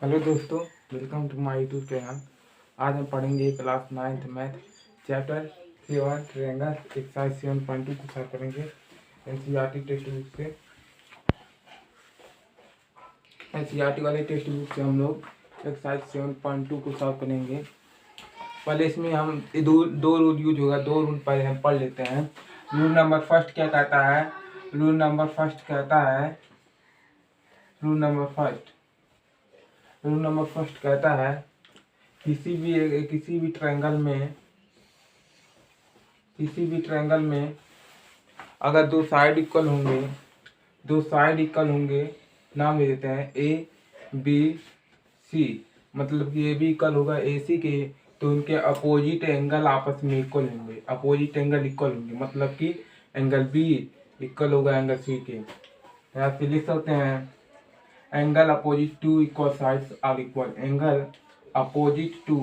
Hello दोस्तों, welcome to my YouTube channel. आज हम पढ़ेंगे class 9th math chapter 7 triangle exercise 7.2 को सॉल्व करेंगे एनसीईआरटी टेक्स्ट बुक से। एनसीईआरटी वाले टेक्स्ट बुक से हम लोग एक्सरसाइज 7.2 को सॉल्व करेंगे। पहले इसमें हम दो रूल यूज होगा। दो रूल पहले हम पढ़ लेते हैं। रूल नंबर फर्स्ट क्या कहता है? रूल नंबर फर्स्ट कहता है रूल नंबर फर्स्ट कहता है किसी भी ट्रायंगल में अगर दो साइड इक्वल होंगे, नाम ले देते हैं ए बी सी। मतलब कि ए बी इक्वल होगा ए सी के, तो उनके अपोजिट एंगल आपस में इक्वल होंगे। अपोजिट एंगल इक्वल होंगे मतलब कि एंगल बी इक्वल होगा एंगल सी के। यहाँ पे लिख सकते हैं angle opposite to equal sides are equal. Angle opposite to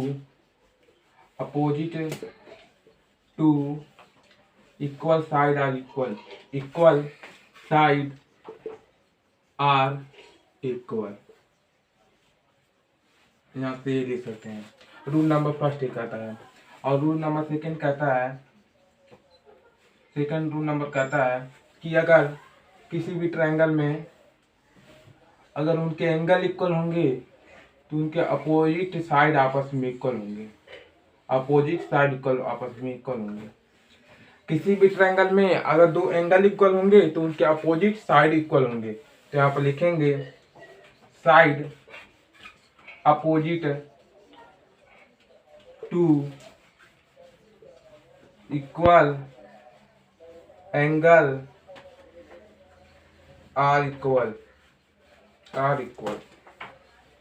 equal side are equal side are equal. यहाँ पे ये लिख सकते हैं। रूल नंबर फर्स्ट ये कहता है। और rule number second rule number कहता है कि अगर किसी भी ट्रायंगल में अगर उनके एंगल इक्वल होंगे तो उनके अपोजिट साइड आपस में इक्वल होंगे। किसी भी ट्रायंगल में अगर दो एंगल इक्वल होंगे तो उनके अपोजिट साइड इक्वल होंगे। तो यहाँ पर लिखेंगे side opposite to equal angle are equal.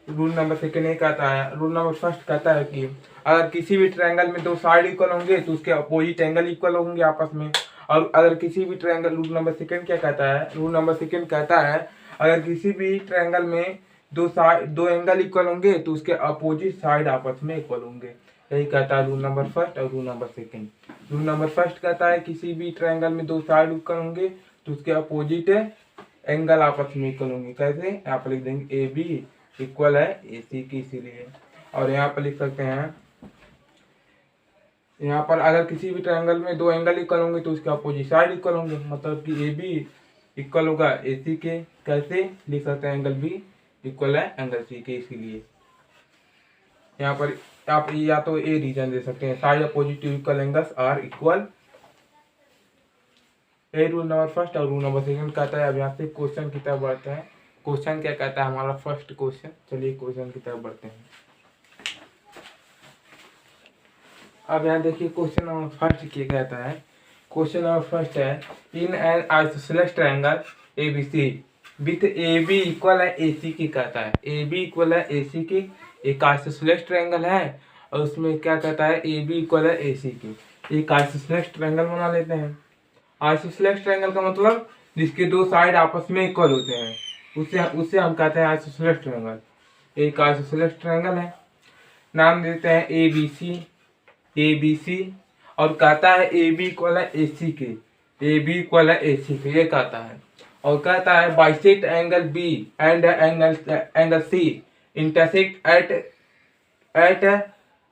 Rule number second ये कहता है। रूल नंबर फर्स्ट कहता है कि अगर किसी भी ट्रायंगल में दो साइड इक्वल होंगे तो उसके अपोजिट एंगल इक्वल होंगे आपस में। और अगर किसी भी ट्रायंगल रूल नंबर सेकंड क्या कहता है? रूल नंबर सेकंड कहता है अगर किसी भी ट्रायंगल में दो एंगल इक्वल होंगे तो उसके अपोजिट साइड आपस में इक्वल होंगे। यही कहता है रूल नंबर फर्स्ट और rule number second. Rule number first कहता है किसी भी ट्रायंगल में दो साइड इक्वल होंगे तो उसके अपोजिट एंगल आपस में इक्वल होंगे। कैसे? यहाँ पर लिख देंगे ए बी इक्वल है ए सी की, इसीलिए। और यहाँ पर लिख सकते हैं यहाँ पर अगर किसी भी ट्रायंगल में दो एंगल इक्वल होंगे तो उसके अपोजिट साइड इक्वल होंगे। मतलब कि ए बी इक्वल होगा ए सी के। कैसे लिख सकते हैं? एंगल बी इक्वल है एंगल सी के, इसीलिए। यहाँ पर आप या तो ए रीजन दे सकते हैं, side opposite equal angles are equal. ये रूल नंबर फर्स्ट और रूल नंबर सेकंड कहता है। अब यहाँ से क्वेश्चन की तरफ बढ़ते हैं। क्वेश्चन क्या कहता है? हमारा फर्स्ट क्वेश्चन। चलिए क्वेश्चन की तरफ बढ़ते हैं। अब यहाँ देखिए क्वेश्चन नंबर फर्स्ट क्या कहता है। क्वेश्चन नंबर फर्स्ट है in an isosceles triangle A B C with A B equal है ए सी की। कहता है ए बी इक्वल है ए सी की। एक आइसोसेलेस ट्रायंगल है और उसमें क्या कहता है? ए बी इक्वल है ए सी की। एक आइसोसेलेस ट्रायंगल बना लेते हैं। आइसोसेलेस ट्रायंगल का मतलब जिसके दो साइड आपस में इक्वल होते हैं, उसे हम कहते हैं आइसोसेलेस ट्रायंगल। एक आइसोसेलेस ट्रायंगल है, नाम देते हैं ए बी सी। और कहता है ए बी इक्वल है ए सी के। ए बी इक्वल है ए सी के, ये कहता है। और कहता है bisect angle B and angle C intersect at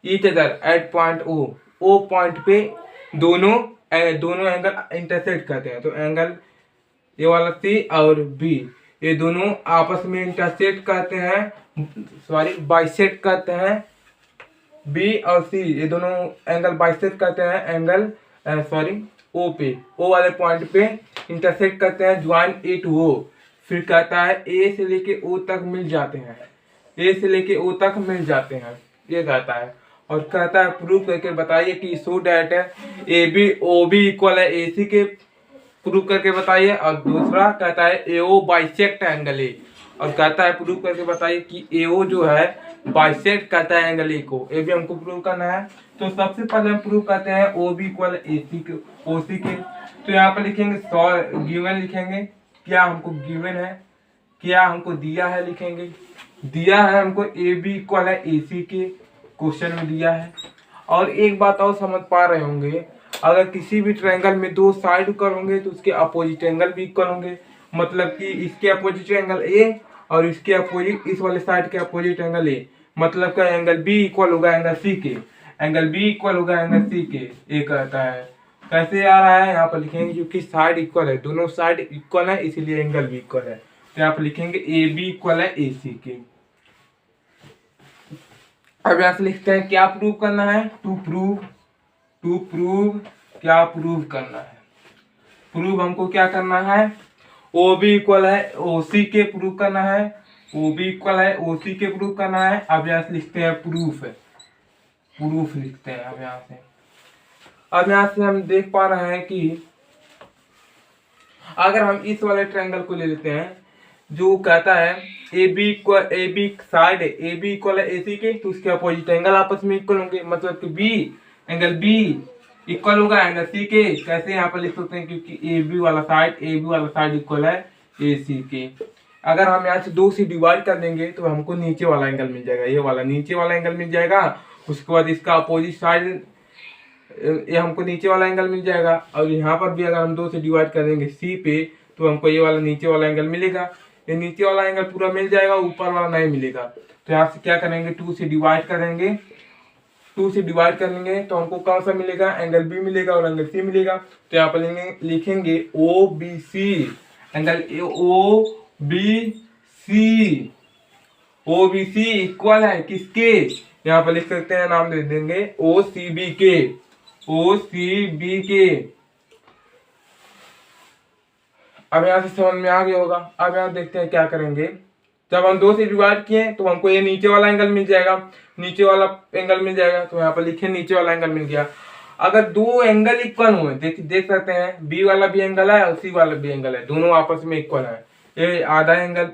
each other at point O point पे दोनों एंगल इंटरसेक्ट करते हैं। तो एंगल ये वाला सी और बी ये दोनों आपस में इंटरसेक्ट करते हैं, बाइसेक्ट करते हैं। बी और सी ये दोनों एंगल बाइसेक्ट करते हैं एंगल ओ वाले पॉइंट पे इंटरसेक्ट करते हैं, ज्वाइन ए टू ओ। फिर कहता है ए से लेके ओ तक मिल जाते हैं। ये कहता है। और कहता है प्रूफ करके बताइए कि so that A B O B equal है ए सी के। प्रूफ करके बताइए। और दूसरा कहता है ए ओ बाइसेक्ट एंगल ए। और कहता है प्रूफ करके बताइए कि ए ओ जो है बाइसेक्ट करता है एंगल ए को। ए भी हमको प्रूव करना है। तो सबसे पहले हम प्रूव करते हैं ओ बी इक्वल ए सी के, ओ सी के। तो यहाँ पर लिखेंगे गिवन लिखेंगे क्या हमको गिवन है, क्या हमको दिया है। लिखेंगे दिया है हमको ए बी इक्वल है ए सी के, क्वेश्चन में दिया है। और एक बात और समझ पा रहे होंगे, अगर किसी भी ट्रायंगल में दो साइड इक्वल होंगे तो उसके अपोजिट एंगल भी इक्वल होंगे। मतलब कि इसके अपोजिट एंगल ए और इसके अपोजिट, इस वाले साइड के अपोजिट एंगल ए, मतलब का एंगल बी इक्वल होगा एंगल सी के, एंगल बी इक्वल होगा एंगल सी के, ए कहता है। कैसे आ रहा है यहाँ पर लिखेंगे, क्योंकि साइड इक्वल है, दोनों साइड इक्वल है इसीलिए एंगल भी इक्वल है। तो यहाँ पर लिखेंगे ए बी इक्वल है ए सी के। अब यहाँ से लिखते हैं क्या प्रूव करना है, टू प्रूव क्या प्रूव करना है। प्रूव हमको क्या करना है, ओ बी इक्वल है ओ सी के प्रूव करना है, ओ बी इक्वल है ओ सी के प्रूव करना है। अब यहाँ से लिखते हैं प्रूफ लिखते हैं। अब यहाँ से हम देख पा रहे हैं कि अगर हम इस वाले ट्रायंगल को ले लेते हैं जो कहता है A B side A B equal है ए सी के, तो उसके अपोजिट एंगल आपस में इक्वल होंगे, मतलब कि एंगल बी इक्वल होगा एंगल सी के। कैसे यहाँ पर लिख सकते हैं, क्योंकि ए बी वाला साइड इक्वल है ए सी के। अगर हम यहाँ से 2 से डिवाइड कर देंगे तो हमको नीचे वाला एंगल मिल जाएगा, ये वाला नीचे वाला एंगल मिल जाएगा। उसके बाद इसका अपोजिट साइड, ये हमको नीचे वाला एंगल मिल जाएगा। और यहाँ पर भी अगर हम 2 से डिवाइड कर देंगे सी पे तो हमको ये वाला नीचे वाला एंगल मिलेगा। ये नीचे वाला एंगल पूरा मिल जाएगा, ऊपर वाला नहीं मिलेगा। तो यहाँ से क्या करेंगे, 2 से डिवाइड करेंगे, 2 से डिवाइड करेंगे तो हमको कौन सा मिलेगा, एंगल बी मिलेगा और एंगल सी मिलेगा। तो यहाँ पर लिखेंगे O B C, angle O B C equal है किसके, यहाँ पर लिख सकते हैं, नाम दे देंगे ओ सी बी के, ओ सी बी के। अब यहाँ से समझ में आ गया होगा। अब यहाँ देखते हैं क्या करेंगे, जब हम 2 से डिवाइड किए तो हमको ये नीचे वाला एंगल मिल जाएगा, तो यहाँ पर लिखे नीचे वाला एंगल मिल गया। अगर 2 एंगल इक्वल हुए, देख सकते हैं बी वाला भी एंगल है और सी वाला भी एंगल है, दोनों आपस में इक्वल है। ये आधा एंगल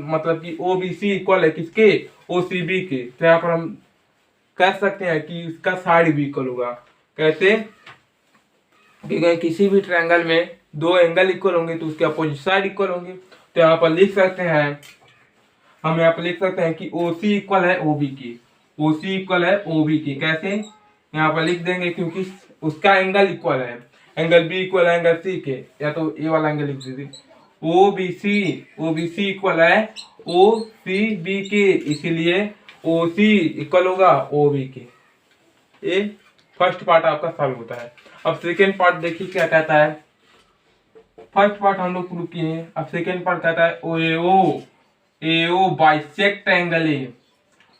मतलब कि ओ बी सी इक्वल है किसके, ओ सी बी के। तो यहाँ पर हम कह सकते हैं कि इसका साइड भी इक्वल होगा। कैसे, क्योंकि किसी भी ट्रायंगल में 2 एंगल इक्वल होंगे तो उसके अपोजिट साइड इक्वल होंगे। तो यहाँ पर लिख सकते हैं, हम यहाँ पर लिख सकते हैं कि ओ सी इक्वल है ओ बी के, ओ सी इक्वल है ओ बी के। कैसे, यहाँ पर लिख देंगे क्योंकि उसका एंगल इक्वल है, एंगल बी इक्वल है एंगल सी के, या तो ये वाला एंगल लिख दीजिए, ओ बी सी इक्वल है ओ सी बी के, इसीलिए ओ सी इक्वल होगा ओ बी के। ये फर्स्ट पार्ट आपका सॉल्व होता है। अब सेकेंड पार्ट देखिए क्या कहता है। फर्स्ट पार्ट हम लोग प्रूव किए हैं, अब सेकेंड पार्ट कहता है एओ बाइसेक्ट एंगल ए,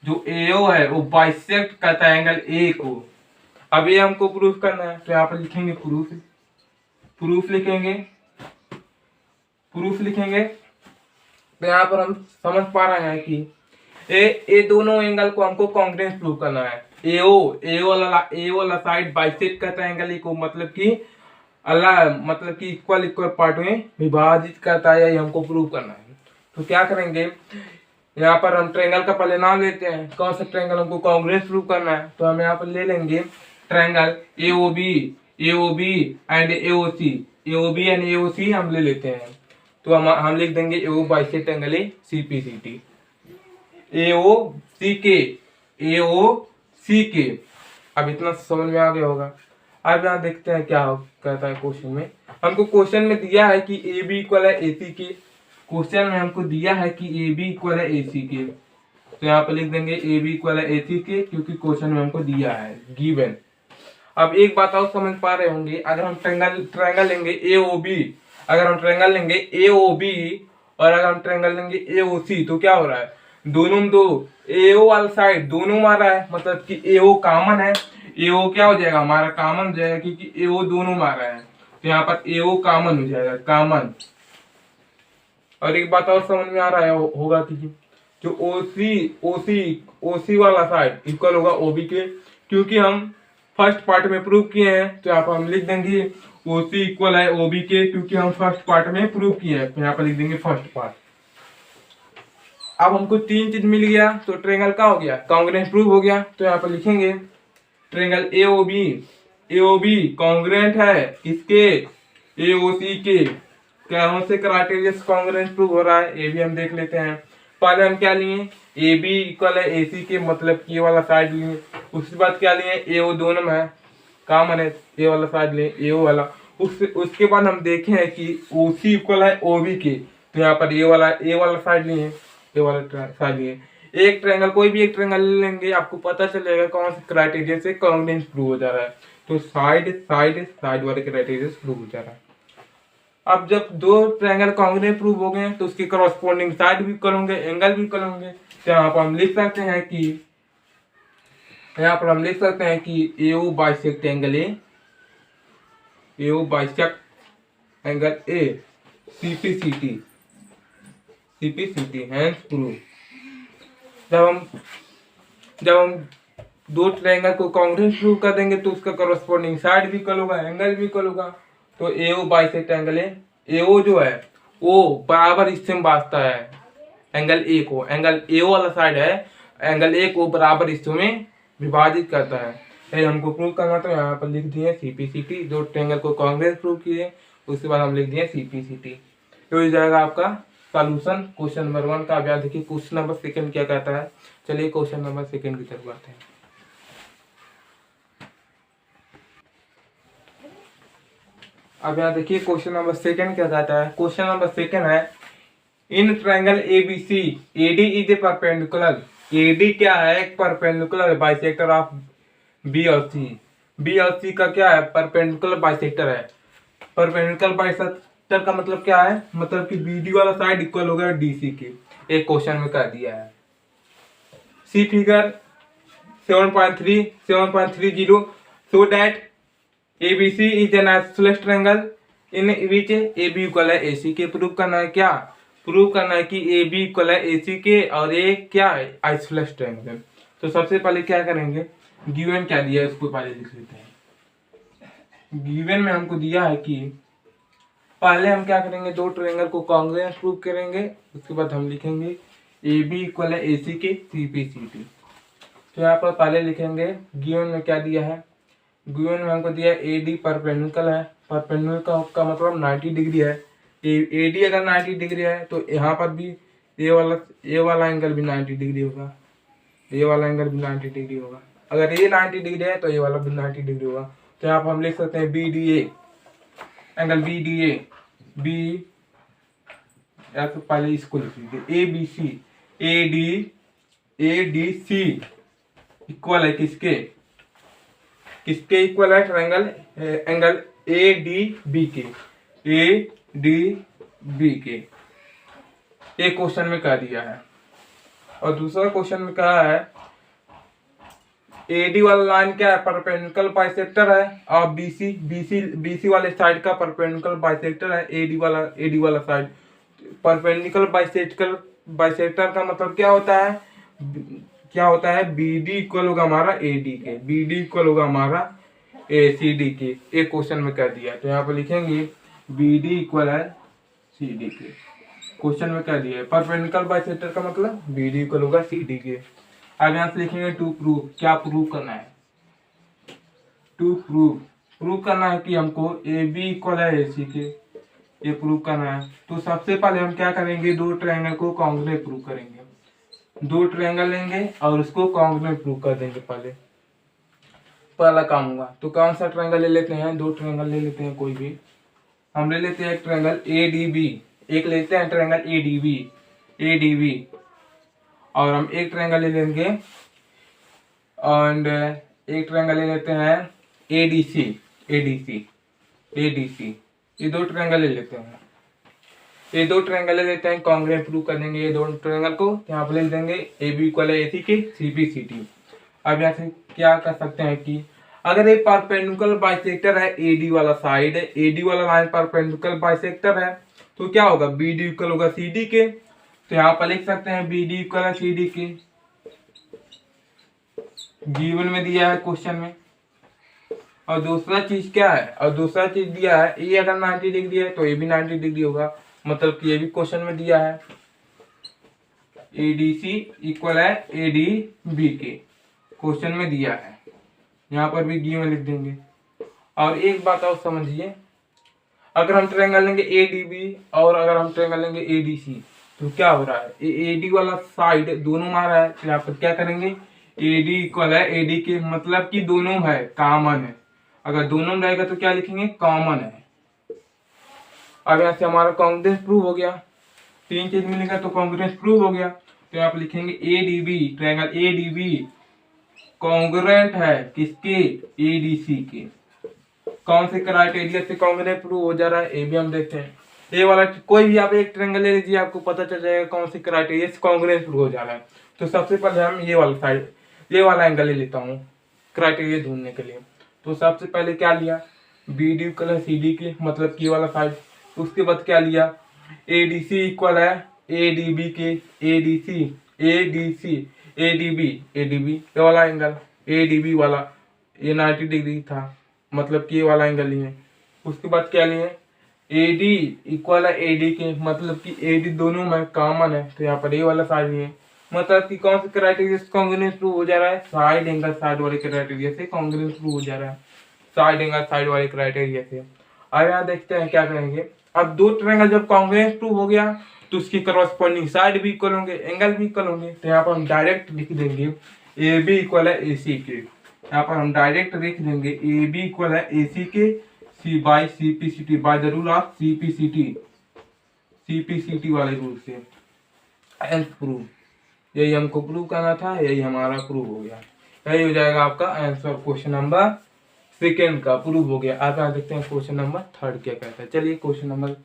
जो एओ है वो बाइसेक्ट करता है एंगल ए को। अब ये हमको प्रूफ करना है, तो यहाँ पर लिखेंगे प्रूफ लिखेंगे। तो यहाँ पर हम समझ पा रहे हैं कि ए दोनों एंगल को हमको कॉन्ग्रुएंस प्रूव करना है। ए वाला साइड बाइसेक्ट करता है एंगल ए को, मतलब कि इक्वल पार्ट में विभाजित करता है, ये हमको प्रूव करना है। तो क्या करेंगे, यहाँ पर हम ट्रायंगल का पहले नाम लेते हैं, कौन सा ट्रायंगल हमको कॉन्ग्रुएंस प्रूव करना है। तो हम यहाँ पर ले लेंगे ट्रायंगल AOB एंड AOC हम ले लेते हैं। तो हम लिख देंगे AO bisect angle A CPCT, AOC के। अब इतना समझ में आ गया होगा। अब यहाँ देखते हैं क्या कहता है क्वेश्चन में। हमको क्वेश्चन में दिया है कि AB इक्वल है AC के, क्वेश्चन में हमको दिया है कि AB इक्वल है AC के। तो यहाँ पर लिख देंगे AB इक्वल है AC के, क्योंकि क्वेश्चन में हमको दिया है गिवन। अब एक बात और समझ पा रहे होंगे, अगर हम ट्रायंगल लेंगे AOB, अगर हम ट्रायंगल लेंगे AOB और अगर हम ट्रायंगल लेंगे AOC, तो क्या हो रहा है, दोनों दो AO वाला साइड दोनों मारा है, मतलब कि AO कॉमन है, AO क्या हो जाएगा हमारा कॉमन हो जाएगा, क्योंकि AO दोनों मारा है। तो यहाँ पर AO कॉमन हो जाएगा, कॉमन। और एक बात और समझ में आ रहा है होगा कि जो OC वाला साइड इक्वल होगा OB के, क्योंकि हम फर्स्ट पार्ट में प्रूव किए हैं। तो यहाँ पर हम लिख देंगे OC इक्वल है OB के, क्योंकि हम फर्स्ट पार्ट में प्रूव किए हैं। तो यहाँ पर लिख देंगे फर्स्ट पार्ट। अब हमको 3 चीज मिल गया, तो ट्रायंगल का हो गया कॉन्ग्रुएंट प्रूव हो गया। तो यहाँ पर लिखेंगे ट्रायंगल AOB कॉन्ग्रुएंट है किसके, AOC के। कौन से क्राइटेरिया से कॉन्ग्रुएंट प्रूव हो रहा है, ये भी हम देख लेते हैं। पहले हम क्या लिए, AB इक्वल है AC के, मतलब कि ये वाला साइड लिए। उसके बाद क्या लिए, AO दोनों में है कॉमन है, ये वाला साइड लिए AO वाला। उसके बाद हम देखे हैं कि OC इक्वल है OB के, तो यहाँ पर ए वाला साइड लिए, ए वाला साइड लिए। एक ट्रायंगल, कोई भी एक ट्रायंगल ले लेंगे, आपको पता चलेगा कौन से क्राइटेरिया से कॉन्ग्रुएंस प्रूव हो जा रहा है। तो साइड वाले क्राइटेरिया से प्रूव हो जा रहा है। अब जब दो ट्रायंगल कॉन्ग्रुएंट प्रूव हो गए तो उसकी करस्पॉन्डिंग साइड भी करोगे, एंगल भी करोगे। तो यहाँ पर हम लिख सकते हैं कि AO bisect angle A, AO bisect angle A, CPCT hence prove. जब हम दो ट्रायंगल को कॉन्ग्रुएंट प्रूव कर देंगे तो उसका करस्पॉन्डिंग साइड भी करोगा, एंगल भी करोगा। तो AO bisect angle A, AO जो है वो बराबर इससे बांटता है एंगल ए को, एंगल AO वाला साइड है एंगल ए को बराबर हिस्सों में विभाजित करता है। ये हमको प्रूव करना, तो यहाँ पर लिख दिए CPCT। दो ट्रायंगल को कॉन्ग्रुएंट प्रूव किए, उसके बाद हम लिख दिए CPCT। तो हो जाएगा आपका सॉल्यूशन क्वेश्चन नंबर 1 का। अब यहाँ देखिए क्वेश्चन नंबर 2 क्या कहता है। चलिए क्वेश्चन नंबर 2 की तरफ बढ़ते हैं। अब यहाँ देखिए क्वेश्चन नंबर 2 क्या कहता है। क्वेश्चन नंबर 2 है, in triangle ABC AD is a perpendicular. AD क्या है, एक परपेंडिकुलर बाइसेक्टर ऑफ B और C। B और C का क्या है, परपेंडिकुलर बाइसेक्टर है। परपेंडिकुलर बाइसेक्टर का मतलब क्या है, मतलब कि BD वाला साइड इक्वल होगा DC के। एक क्वेश्चन में कर दिया है। सी figure 7.30 so that ABC is an isosceles triangle in which AB equal है AC के। प्रूव करना है क्या, प्रूव करना है कि AB इक्वल है AC के और A क्या है, आइसोसेलेस ट्रायंगल। तो सबसे पहले क्या करेंगे, गिवन क्या दिया है उसको पहले लिख लेते हैं। गिवन में हमको दिया है कि पहले हम क्या करेंगे, दो ट्रायंगल को कॉन्ग्रुएंस प्रूव करेंगे, उसके बाद हम लिखेंगे AB इक्वल है AC के CPCT। तो यहाँ पर पहले लिखेंगे गिवन में क्या दिया है। गिवन में हमको दिया है AD परपेंडिकुलर है, परपेंडिकुलर का मतलब 90 डिग्री है। AD अगर 90 डिग्री है तो यहाँ पर भी ए वाला एंगल भी 90 डिग्री होगा, ए वाला एंगल भी 90 डिग्री होगा। अगर ये 90 डिग्री है तो ये वाला भी 90 डिग्री होगा। तो यहाँ पर हम लिख सकते हैं BDA एंगल BDA B, या तो पहले इसको लिख लीजिए ABC ADC इक्वल है किसके इक्वल है ट्रायंगल एंगल ADB के, ADB के। एक क्वेश्चन में कह दिया है। और दूसरा क्वेश्चन में कहा है AD वाला लाइन क्या है, परपेंडिकुलर बाइसेक्टर है और BC वाले साइड का परपेंडिकुलर बाइसेक्टर है AD वाला साइड। परपेंडिकुलर बाइसेक्टर का मतलब क्या होता है, BD इक्वल होगा हमारा AD के, BD इक्वल होगा हमारा CD के। एक क्वेश्चन में कर दिया, तो यहाँ पर लिखेंगे BD इक्वल है CD के। क्वेश्चन में कर दिया है परपेंडिकुलर बाइसेक्टर का मतलब BD इक्वल होगा CD के। अब यहाँ से लिखेंगे टू प्रूव, क्या प्रूव करना है, टू प्रूव करना है कि हमको AB इक्वल है AC के, ये प्रूव करना है। तो सबसे पहले हम क्या करेंगे, दो ट्रायंगल को कॉन्ग्रुएंट प्रूव करेंगे। दो ट्रायंगल लेंगे और उसको कॉन्ग्रुएंट प्रूव कर देंगे। पहला काम होगा। तो कौन सा ट्रायंगल ले लेते हैं, दो ट्रायंगल ले लेते हैं कोई भी। हम ले लेते हैं एक ट्रायंगल ADB, एक लेते हैं ट्रायंगल ADB और हम एक ट्रायंगल ले लेंगे और एक ट्रायंगल ले लेते हैं ADC। ये दो ट्रायंगल ले लेते हैं, कॉन्ग्रुएंट प्रूव कर देंगे ये दोनों ट्रायंगल को। यहाँ पर लिख देंगे AB इक्वल है AC के CPCT। अब यहाँ से क्या कर सकते हैं कि अगर ये परपेंडिकुलर बाइसेक्टर है AD वाला साइड है, AD वाला लाइन परपेंडिकुलर बाइसेक्टर है, तो क्या होगा, BD इक्वल होगा CD के। तो यहाँ पर लिख सकते हैं BD इक्वल है CD के, गिवन में दिया है क्वेश्चन में। और दूसरा चीज क्या है, और दूसरा चीज दिया है ये अगर 90 डिग्री है तो ये भी 90 डिग्री होगा, मतलब कि ये भी क्वेश्चन में दिया है ADC इक्वल है ADB के, क्वेश्चन में दिया है। यहाँ पर भी गिवन लिख देंगे। और एक बात और समझिए, अगर हम ट्रायंगल लेंगे ADB और अगर हम ट्रायंगल लेंगे ADC तो क्या हो रहा है, AD वाला साइड दोनों मारा है, तो यहाँ पर क्या करेंगे AD इक्वल है AD के, मतलब कि दोनों है, कॉमन है। अगर दोनों में रहेगा तो क्या लिखेंगे, कॉमन है। अब यहाँ से हमारा कॉन्ग्रुएंस प्रूव हो गया। तीन चीज मिलेगा तो कॉन्ग्रुएंस प्रूव हो गया। तो यहाँ पे लिखेंगे ADB, ट्रायंगल ADB कॉन्ग्रुएंट है किसके, ADC के। कौन से क्राइटेरिया से कॉन्ग्रुएंट प्रूव हो जा रहा है, ये भी हम देखते हैं। ये वाला कोई भी आप एक ट्रायंगल ले लीजिए, आपको पता चल जाएगा कौन से क्राइटेरिया से कॉन्ग्रुएंट प्रूव हो जा रहा है। तो सबसे पहले हम ये वाला साइड, ये वाला एंगल ले लेता हूँ क्राइटेरिया ढूंढने के लिए। तो सबसे पहले क्या लिया, BD इक्वल है CD के, मतलब कि ये वाला साइड। उसके बाद क्या लिया, ADC इक्वल है ADB के, ADB ये वाला एंगल, ADB वाला ये 90 डिग्री था, मतलब कि ये वाला एंगल लिए। उसके बाद क्या लिए, AD इक्वल है AD के, मतलब कि AD दोनों में कॉमन है, तो यहाँ पर ये वाला साइड लिए। मतलब कि कौन से क्राइटेरिया से कॉन्ग्रुएंस प्रूव हो जा रहा है, साइड एंगल साइड वाले क्राइटेरिया से कॉन्ग्रुएंस प्रूव हो जा रहा है, साइड एंगल साइड वाले क्राइटेरिया से। अब यहाँ देखते हैं क्या करेंगे। अब दो ट्रायंगल जब कॉन्ग्रुएंस प्रूव हो गया तो उसकी करस्पॉन्डिंग साइड भी इक्वल होंगे, एंगल भी इक्वल होंगे। तो यहाँ पर हम डायरेक्ट लिख देंगे AB इक्वल है AC के। यहाँ पर हम डायरेक्ट लिख देंगे AB इक्वल है AC के C by CPCT bye the rule of CPCT वाले रूल से। एंड प्रूव, यही हमको प्रूव करना था, यही हमारा प्रूव हो गया। यही हो जाएगा आपका आंसर क्वेश्चन नंबर सेकेंड का, प्रूव हो गया। आप यहाँ देखते हैं क्वेश्चन नंबर थर्ड क्या कहता है। चलिए क्वेश्चन नंबर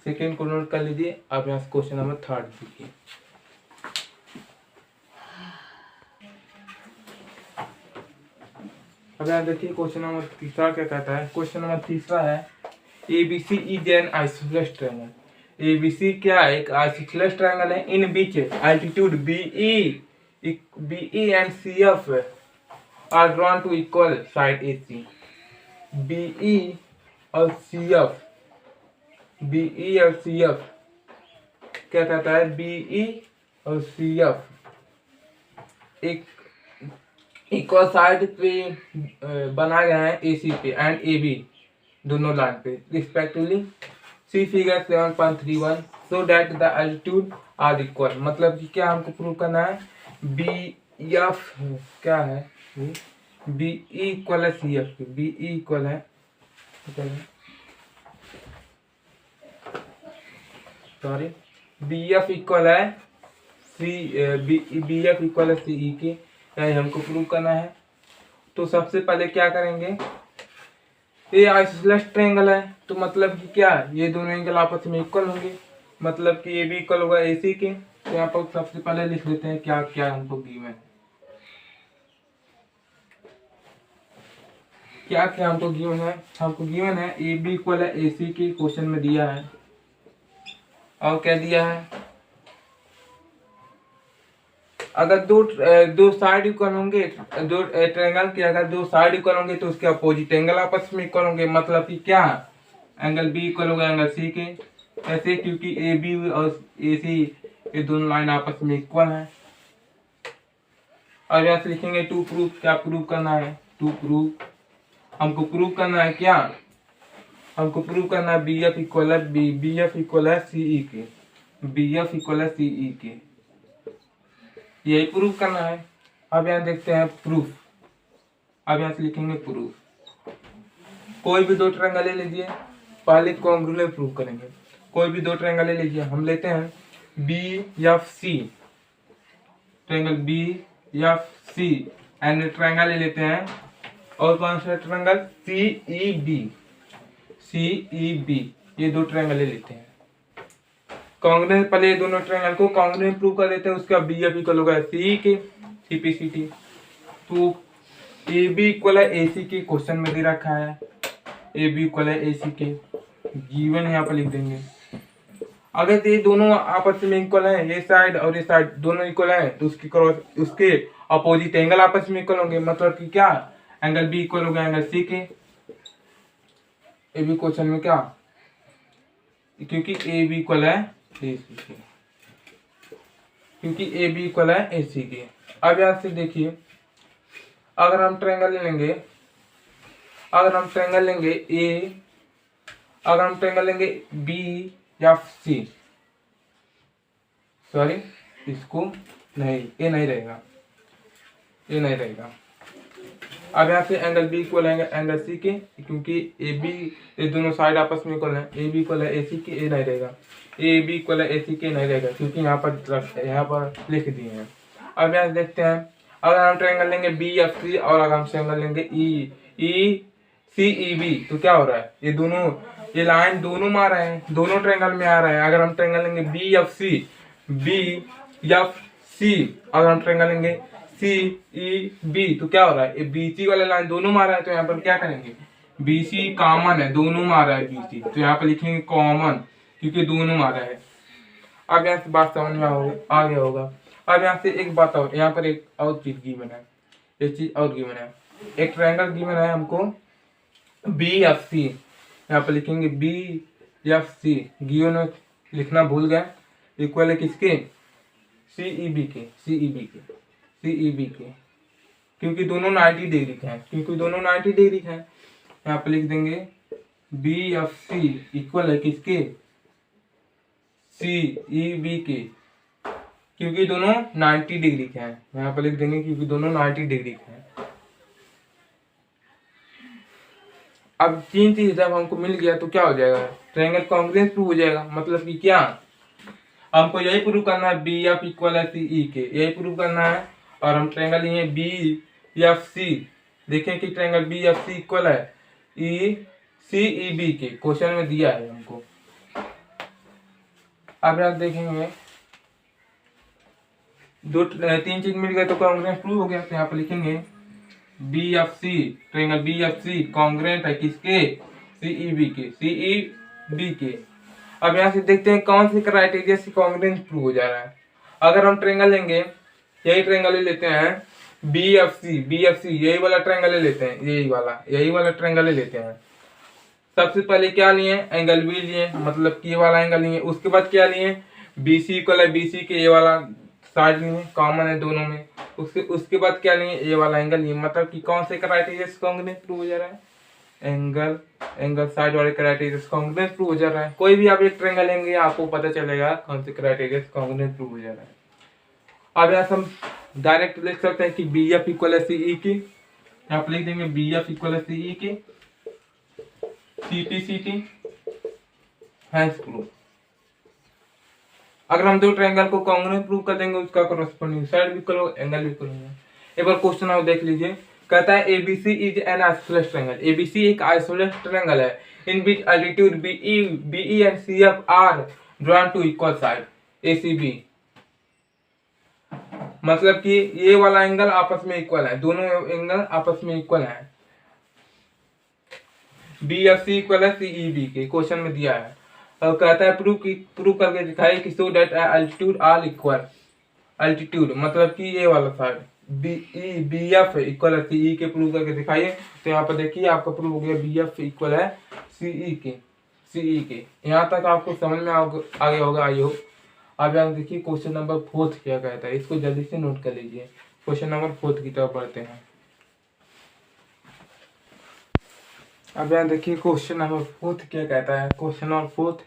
सेकेंड को नोट कर लीजिए, आप यहाँ क्वेश्चन नंबर थर्ड देखिए। अब यहाँ देखिए क्वेश्चन नंबर तीसरा क्या कहता है। क्वेश्चन नंबर तीसरा है ABC is an isosceles triangle. ABC क्या है, एक आइसोसेलेस ट्रायंगल है in which altitude BE and CF are drawn to equal side AC। BE और CF क्या कहता है, BE और CF एक इक्वल साइड पे बनाए गए हैं AC पे एंड AB दोनों लाइन पे respectively. See figure 7.31 so that the altitude are equal. मतलब कि क्या हमको प्रूव करना है, BF क्या है, BE इक्वल है CF के, BE इक्वल है सॉरी BF इक्वल है BF इक्वल है CE के, यही हमको प्रूव करना है। तो सबसे पहले क्या करेंगे, ये आइसोसेलेस ट्रायंगल है तो मतलब कि क्या, ये दोनों एंगल आपस में इक्वल होंगे, मतलब कि ये भी इक्वल होगा AC के। तो यहाँ पर सबसे पहले लिख लेते हैं क्या क्या हमको गिवन है, क्या क्या हमको गिवन है। हमको गिवन है AB इक्वल है AC के, क्वेश्चन में दिया है। और क्या दिया है, अगर दो साइड इक्वल होंगे, दो ट्रायंगल के अगर दो साइड इक्वल होंगे तो उसके अपोजिट एंगल आपस में इक्वल होंगे। मतलब कि क्या, एंगल B इक्वल होगा एंगल C के, ऐसे क्योंकि AB और AC ये दोनों लाइन आपस में इक्वल है। और यहाँ से लिखेंगे टू प्रूव, क्या प्रूव करना है, टू प्रूव हमको प्रूव करना है क्या, हमको प्रूव करना है BF इक्वल है CE के, BF इक्वल है CE के, यही प्रूफ करना है। अब यहाँ देखते हैं प्रूफ, अब यहाँ से लिखेंगे प्रूफ। कोई भी दो ट्रायंगल ले लीजिए, पहले कॉन्ग्रुएंट प्रूफ करेंगे। कोई भी दो ट्रायंगल ले लीजिए, हम लेते हैं BFC, triangle BFC and triangle ले लेते हैं, और कौन सा ट्रायंगल CEB, ये दो ट्रायंगल ले लेते हैं। कॉन्ग्रुएंट, पहले दोनों ट्रायंगल को कॉन्ग्रुएंट प्रूव कर लेते हैं, उसका BF इक्वल होगा CE के CPCT। तो AB इक्वल है AC के, क्वेश्चन में दे रखा है AB इक्वल है AC के, गिवन यहाँ पर लिख देंगे। अगर ये दोनों आपस में इक्वल है, ये साइड और ये साइड दोनों इक्वल है, तो उसके अपोजिट एंगल आपस में इक्वल होंगे। मतलब कि क्या, एंगल B इक्वल होगा एंगल C के। AB क्वेश्चन में क्या, क्योंकि AB इक्वल है AC के, क्योंकि AB इक्वल है AC के। अब यहाँ से देखिए, अगर हम ट्रायंगल लेंगे, अगर हम ट्रायंगल लेंगे B या C, सॉरी इसको नहीं, ये नहीं रहेगा, ये नहीं रहेगा। अब यहाँ से एंगल B इक्वल है एंगल C के, क्योंकि AB ये दोनों साइड आपस में इक्वल है, AB इक्वल है AC के, ये नहीं रहेगा। ए बी इक्वल ए सी के नहीं रहेगा, क्योंकि यहाँ पर लिख दिए हैं। अब यहाँ देखते हैं, अगर हम ट्रायंगल लेंगे बी एफ सी और अगर हम ट्रायंगल लेंगे ई सी ई बी, तो क्या हो रहा है, ये लाइन दोनों में आ रहे हैं, दोनों ट्रायंगल में आ रहा है। अगर हम ट्रायंगल लेंगे बी एफ सी, अगर हम ट्रायंगल लेंगे सी ई बी, तो क्या हो रहा है, ये बी सी वाला लाइन दोनों में आ रहा है, तो यहाँ पर क्या करेंगे, बी सी कॉमन है, दोनों में आ रहा है बी सी, तो यहाँ पर लिखेंगे कॉमन, क्योंकि दोनों में आ रहा है। अब यहाँ से बात समझ में आ गया होगा। अब यहाँ से एक बात और, यहाँ पर एक और चीज गिवन है, एक चीज और गिवन है, एक ट्रायंगल गिवन है हमको बी एफ सी, यहाँ पर लिखेंगे बी एफ सी, गिवन लिखना भूल गए, इक्वल है किसके, सी ई बी के, क्योंकि दोनों 90 डिग्री के हैं, यहाँ पर लिख देंगे बी एफ सी इक्वल है किसके, सी ई बी के, क्योंकि दोनों 90 डिग्री के हैं, यहाँ पर लिख देंगे क्योंकि दोनों 90 डिग्री के हैं। अब तीन चीज जब हमको मिल गया तो क्या हो जाएगा, ट्रायंगल कॉन्ग्रुएंस प्रूव हो जाएगा। मतलब कि क्या, हमको यही प्रूव करना है बी एफ इक्वल है सी ई के, यही प्रूव करना है। और हम ट्रायंगल लिए बी एफ सी, देखें कि triangle B F C equal है ई सी ई बी के, क्वेश्चन में दिया है हमको। अब आप देखेंगे तीन चीज मिल गया तो कॉन्ग्रुएंस प्रूव हो गया, तो यहाँ पर लिखेंगे B F C, triangle B F C congruent है किसके, सी ई बी के। अब यहाँ से देखते हैं कौन से क्राइटेरिया से कॉन्ग्रुएंस प्रूव हो जा रहा है। अगर हम ट्रायंगल लेंगे, यही ट्रायंगल ले लेते हैं बी एफ सी, यही वाला ट्रायंगल ले लेते हैं, यही वाला ट्रायंगल ले लेते हैं। सबसे पहले क्या लिए, एंगल बी लिए, मतलब कि ये वाला एंगल लिए। उसके बाद क्या लिए, बी सी इक्वल है बी सी के, ये वाला साइड लिए, कॉमन है दोनों में। उसके बाद क्या लिए, ये वाला एंगल लिए, मतलब कि कौन से क्राइटेरिया से कॉन्ग्रुएंस प्रूव हो जा रहा है, एंगल साइड वाले क्राइटेरिया से कॉन्ग्रुएंस प्रूव हो जा रहा है। कोई भी आप एक ट्रायंगल लेंगे आपको पता चलेगा कौन से क्राइटेरिया से कॉन्ग्रुएंस प्रूव हो जा रहा है। अब यहाँ हम डायरेक्ट लिख सकते हैं कि बी एफ इक्वल है सी ई की, यहाँ पर लिख देंगे बी एफ इक्वल है सी ई की, सी टी हैंस प्रूव। अगर हम दो ट्रायंगल को कॉन्ग्रुएंस प्रूव कर देंगे, उसका कॉरेस्पॉन्डिंग साइड भी करो, एंगल भी करो। एक बार क्वेश्चन आप देख लीजिए, कहता है ABC is an isosceles triangle. ABC एक आइसोलेस ट्रायंगल है in which altitude BE and CF are drawn to equal side ACB. मतलब कि ये वाला एंगल आपस में इक्वल है, दोनों एंगल आपस में इक्वल है। बी एफ सी इक्वल है सी ई बी के, क्वेश्चन में दिया है। और कहता है प्रूव करके दिखाई कि so that altitude are equal. Altitude मतलब कि ये वाला साइड बी एफ इक्वल है सी ई के, प्रूव करके दिखाइए। तो यहाँ पर देखिए आपका प्रूव हो गया बी एफ इक्वल है सी ई के। यहाँ तक आपको समझ में आ गया होगा आई होप। अब यहाँ देखिए क्वेश्चन नंबर 4 क्या कहता है, इसको जल्दी से नोट कर लीजिए। क्वेश्चन नंबर 4 की तरफ बढ़ते हैं। अब यहाँ देखिए क्वेश्चन नंबर 4 क्या कहता है। क्वेश्चन नंबर 4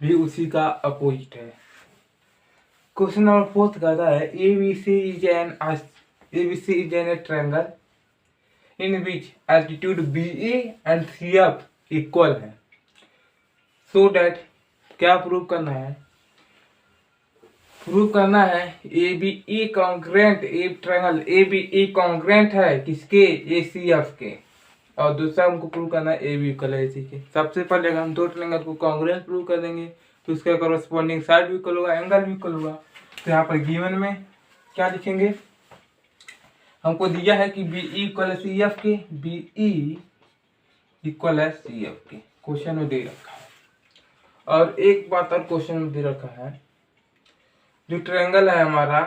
भी उसी का अपोजिट है। क्वेश्चन नंबर 4 कहता है ABC is N triangle in which altitude BE and CF equal है। सो दैट क्या प्रूव करना है, ABE congruent, triangle ABE congruent है किसके, ACF के। और दूसरा हमको प्रूव करना है AB इक्वल है AC के। सबसे पहले हम दो ट्रायंगल को कॉन्ग्रुएंट प्रूव कर देंगे तो उसका कॉरेस्पॉन्डिंग साइड भी इक्वल होगा, एंगल भी इक्वल होगा। तो यहाँ पर गिवन में क्या लिखेंगे, हमको दिया है कि BE इक्वल है CF के, BE इक्वल है CF के, क्वेश्चन में दे रखा है। और एक बात और क्वेश्चन में दे रखा है, जो ट्रायंगल है हमारा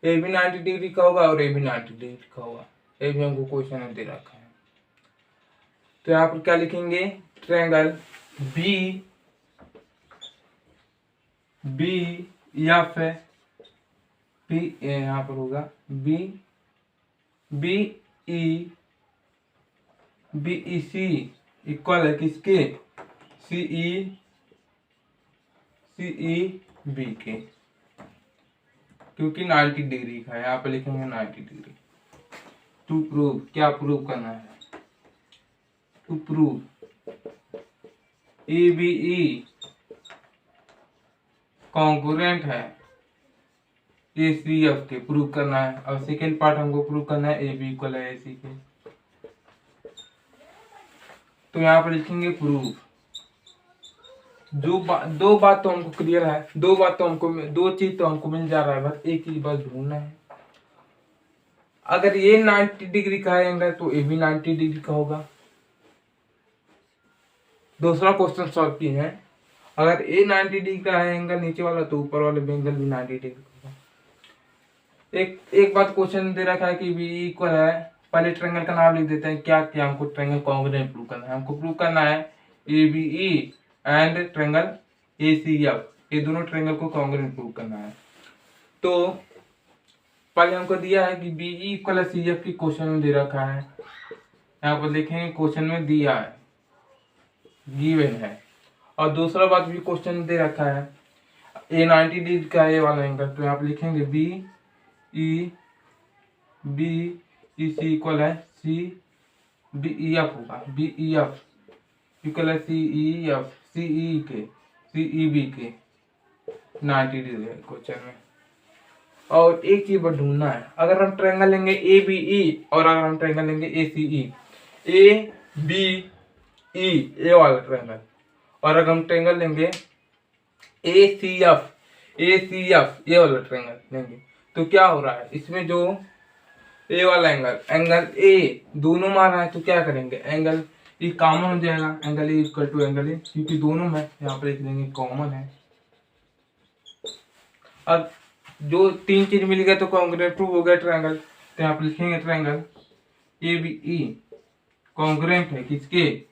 AB 90 डिग्री का होगा और AB 90 डिग्री का होगा, ये भी हमको क्वेश्चन में दे रखा है। तो यहाँ पर क्या लिखेंगे, ट्रायंगल BF यहाँ पर होगा BEC इक्वल है किसके, CEB के, क्योंकि 90 डिग्री का है। यहाँ पे लिखेंगे 90 डिग्री। टू प्रूव, क्या प्रूव करना है, टू प्रूव ABE कॉन्ग्रुएंट है ACF के, प्रूव करना है। और सेकेंड पार्ट हमको प्रूव करना है AB इक्वल है AC के। तो यहाँ पर लिखेंगे प्रूफ। दो बात तो हमको क्लियर है, दो चीज तो हमको मिल जा रहा है, बस एक चीज बस ढूंढना है। अगर ये 90 डिग्री का है एंगल तो ये भी 90 डिग्री का होगा। दूसरा क्वेश्चन सॉल्व किए हैं, अगर ये 90 डिग्री का है एंगल नीचे वाला तो ऊपर वाले एंगल भी 90 डिग्री का होगा। एक बात क्वेश्चन दे रखा है कि बी इक्वल है, पहले ट्रायंगल का नाम लिख देते हैं। क्या क्या हमको ट्रायंगल कॉन्ग्रुएंट प्रूव करना है। हमको प्रूव करना है ABE एंड ट्रायंगल ACF, ये दोनों ट्रायंगल को कॉन्ग्रुएंट प्रूव करना है। तो पहले हमको दिया है कि BE इक्वल है CF की, क्वेश्चन में दे रखा है। यहाँ पर देखेंगे क्वेश्चन में दिया है, गिवन है। और दूसरा बात भी क्वेश्चन दे रखा है, A 90 डिग्री का ये वाला एंगल, तो यहाँ पर लिखेंगे BEC इक्वल है CBEF होगा। BEF इक्वल है CEB के 90 डिग्री है क्वेश्चन में। और एक चीज पर ढूंढना है, अगर हम ट्रायंगल लेंगे ABE और अगर हम ट्रायंगल लेंगे ACE, ABE ये वाला ट्रायंगल, और अगर हम ट्रायंगल लेंगे ACF ये वाला ट्रायंगल लेंगे, तो क्या हो रहा है, इसमें जो ए वाला एंगल ए दोनों मारा है, तो क्या करेंगे, एंगल ये कॉमन हो जाएगा, angle A equal to angle A, क्योंकि दोनों में यहाँ पर लिख देंगे कॉमन है। अब जो तीन चीज मिल गया तो कॉन्ग्रुएंट प्रूव हो गया ट्रायंगल। तो यहाँ पर लिखेंगे ट्रायंगल ABE कॉन्ग्रुएंट है किसके,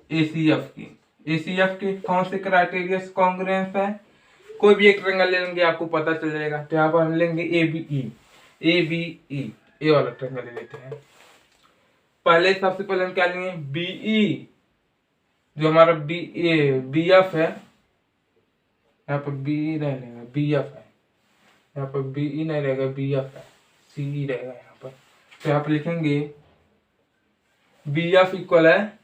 ACF की। ACF के कौन से क्राइटेरिया से कॉन्ग्रुएंस है, कोई भी एक ट्रायंगल ले लेंगे आपको पता चल जाएगा। तो यहाँ पर हम लेंगे ABE ये वाला ट्रायंगल ले लेते हैं। पहले सबसे पहले हम क्या लेंगे, BE जो हमारा BF है, यहाँ पर BE नहीं रहेगा, BF है, यहाँ पर BE नहीं रहेगा, BF है, CE रहेगा यहाँ पर। तो यहाँ पर लिखेंगे BF इक्वल है,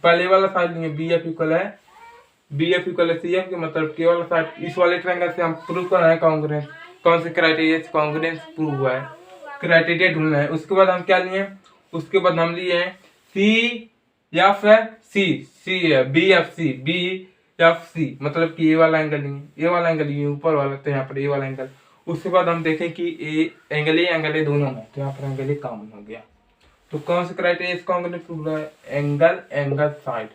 पहले वाला साइड लेंगे BF इक्वल है CF के, मतलब के वाला साइड। इस वाले ट्रायंगल से हम प्रूव करना है कॉन्ग्रुएंस, कौन से क्राइटेरिया से कॉन्ग्रुएंस प्रूव हुआ है, क्राइटेरिया ढूंढना है। उसके बाद हम क्या लिए, उसके बाद हम लिए हैं BFC, मतलब कि ये वाला एंगल नहीं, ये वाला एंगल ये ऊपर वाला, तो यहाँ पर ये वाला एंगल। उसके बाद हम देखें कि एंगल ए दोनों में, तो यहाँ पर एंगल ए कॉमन हो गया। तो कौन से क्राइटेरिया से कॉन्ग्रुएंट प्रूव हुआ है, एंगल साइड,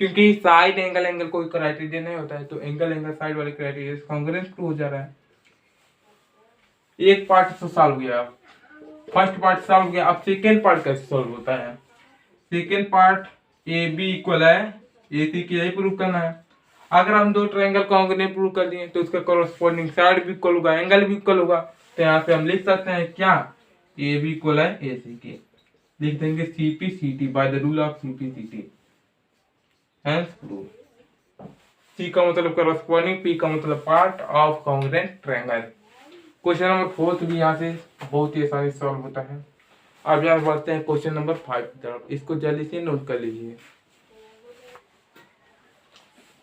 क्योंकि साइड एंगल कोई क्राइटेरिया नहीं होता है, तो एंगल साइड वाले क्राइटेरिया से कॉन्ग्रुएंट प्रूव हो जा रहा है। एक पार्ट तो सॉल्व गया, फर्स्ट पार्ट सॉल्व गया। अब सेकेंड पार्ट कैसे सॉल्व होता है, सेकेंड पार्ट AB इक्वल है AC के, यही प्रूव करना है। अगर हम दो ट्रायंगल कॉन्ग्रुएंट प्रूव कर दिए तो उसका कॉरस्पॉन्डिंग साइड भी इक्वल होगा, एंगल भी इक्वल होगा। तो यहाँ से हम लिख सकते हैं क्या, AB इक्वल है AC के, लिख देंगे CPCT bye the rule of CPCT, hence prove. C का मतलब कॉरस्पॉन्डिंग, P का मतलब part of congruent triangle. Question number 4 भी यहाँ से बहुत ही आसानी से सॉल्व होता है। अब यहाँ बढ़ते हैं क्वेश्चन नंबर 5 की तरफ, इसको जल्दी से नोट कर लीजिए।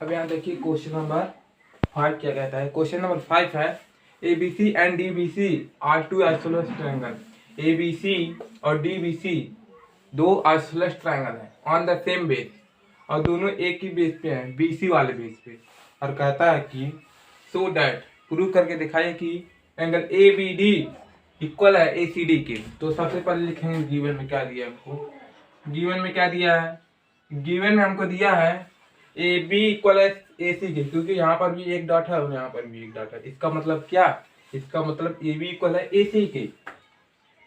अब यहाँ देखिए क्वेश्चन नंबर 5 क्या कहता है। क्वेश्चन नंबर 5 है ABC and DBC are two isosceles triangle. ABC और DBC दो आइसोसलेस ट्रायंगल है ऑन द सेम बेस, और दोनों एक ही बेस पे हैं, BC वाले बेस पे। और कहता है कि सो दैट, प्रूव करके दिखाइए कि एंगल ABD इक्वल है ACD के। तो सबसे पहले लिखेंगे गिवन में क्या दिया है हमको, गिवन में क्या दिया है, गिवन में हमको दिया है AB इक्वल है AC के, क्योंकि यहाँ पर भी एक डॉट है और यहाँ पर भी एक डॉट है। इसका मतलब क्या, इसका मतलब AB इक्वल है AC के,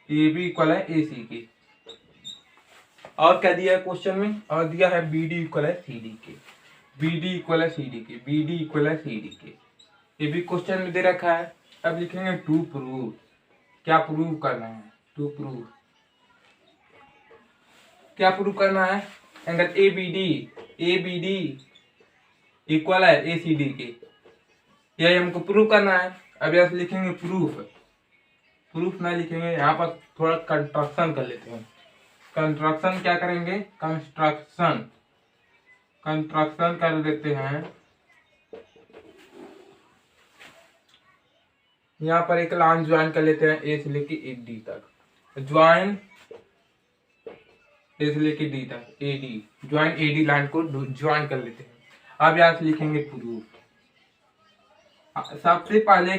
AB इक्वल है AC के। और क्या दिया है क्वेश्चन में, और दिया है BD इक्वल है CD के, BD इक्वल है CD के, BD इक्वल है CD के। ये भी क्वेश्चन में दे रखा है। अब लिखेंगे टू प्रूव, क्या प्रूव करना है, टू प्रूव क्या प्रूव करना है, एंगल ABD इक्वल है ACD के, यही हमको प्रूव करना है। अब यहाँ से लिखेंगे प्रूफ नहीं लिखेंगे, यहाँ पर थोड़ा कंस्ट्रक्शन कर लेते हैं। कंस्ट्रक्शन क्या करेंगे, कंस्ट्रक्शन कर देते हैं। यहाँ पर एक लाइन ज्वाइन कर लेते हैं, ए से लेके डी तक, ज्वाइन ए से लेके डी तक, A D, join A D line को ज्वाइन कर लेते हैं। अब यहाँ से लिखेंगे प्रूफ। सबसे पहले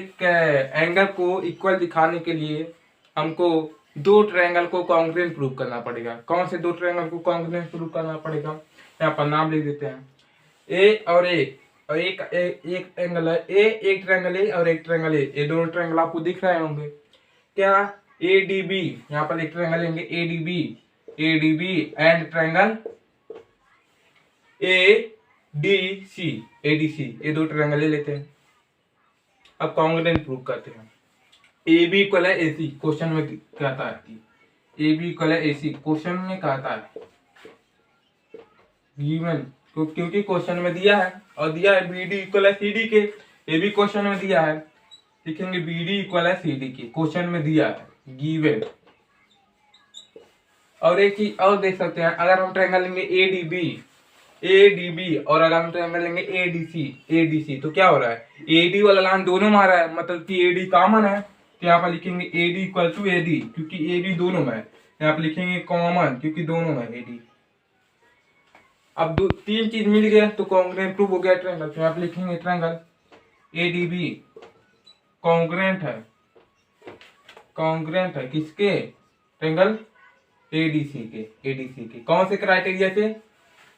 एंगल को इक्वल दिखाने के लिए हमको दो ट्रायंगल को कॉन्ग्रुएंट प्रूव करना पड़ेगा। कौन से दो ट्रायंगल को कॉन्ग्रुएंट प्रूव करना पड़ेगा? यहाँ पर नाम लिख देते हैं, ए और ए, और एक एंगल है ए, एक ट्रायंगल ए और एक ट्रायंगल ए, ये दोनों ट्रायंगल आपको दिख रहे होंगे क्या? ए डी बी, यहाँ पर एक ट्रायंगल लेंगे A D B and triangle A D C, ये दो ट्रायंगल ले लेते हैं। अब कॉन्ग्रुएंट प्रूव करते हैं। ए बी इक्वल है ए सी, क्वेश्चन में कहता है कि ए बी इक्वल है ए सी, क्वेश्चन में कहता है गिवन, क्योंकि क्वेश्चन में दिया है, और दिया है बी डी इक्वल है सी डी के, ये भी क्वेश्चन में दिया है, लिखेंगे बी डी इक्वल है सी डी के, क्वेश्चन में दिया है गिवन। और एक चीज और देख सकते हैं, अगर हम ट्रायंगल लेंगे ए डी बी और अगर हम ट्रायंगल लेंगे ए डी सी, तो क्या हो रहा है? ए डी वाला लाइन दोनों में आ रहा है, मतलब कि ए डी कॉमन है, तो यहाँ पर लिखेंगे A D equal to A D, क्योंकि ए डी दोनों में है। यहाँ पर लिखेंगे कॉमन, क्योंकि दोनों में ए डी। अब तीन चीज मिल गया तो कॉन्ग्रुएंट प्रूव हो गया ट्रायंगल। तो यहाँ पर लिखेंगे triangle A D B congruent है किसके? ट्रायंगल ए डी सी के। कौन से क्राइटेरिया से?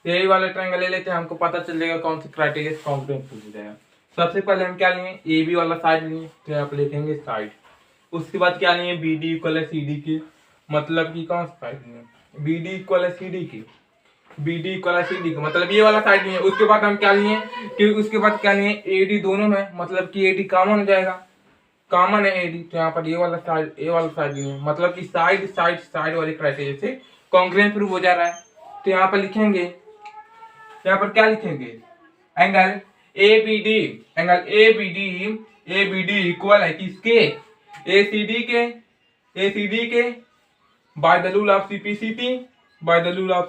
यही वाला ट्रायंगल ले लेते हैं, हमको पता चल जाएगा कौन से क्राइटेरिया से कॉन्ग्रुएंट प्रूव हो जाएगा। सबसे पहले हम क्या लिए? ए बी वाला साइड लिए, तो यहाँ पर लिखेंगे साइड। उसके बाद क्या लिए? बी डी इक्वल है सी डी के, मतलब कि कौन सा साइड लिए? बी डी इक्वल है सी डी के, मतलब ये वाला साइड लिए। उसके बाद हम क्या लिए? कि उसके बाद क्या लिए? ए डी दोनों में, मतलब कि ए डी कॉमन हो जाएगा, कॉमन है ए डी, तो यहाँ पर ये वाला साइड लिए, मतलब कि साइड वाले क्राइटेरिया से कॉन्ग्रुएंट प्रूव हो जा रहा है। तो यहाँ पर लिखेंगे, यहाँ पर क्या लिखेंगे? Angle A B D equal है किसके? ए सी डी के by the rule of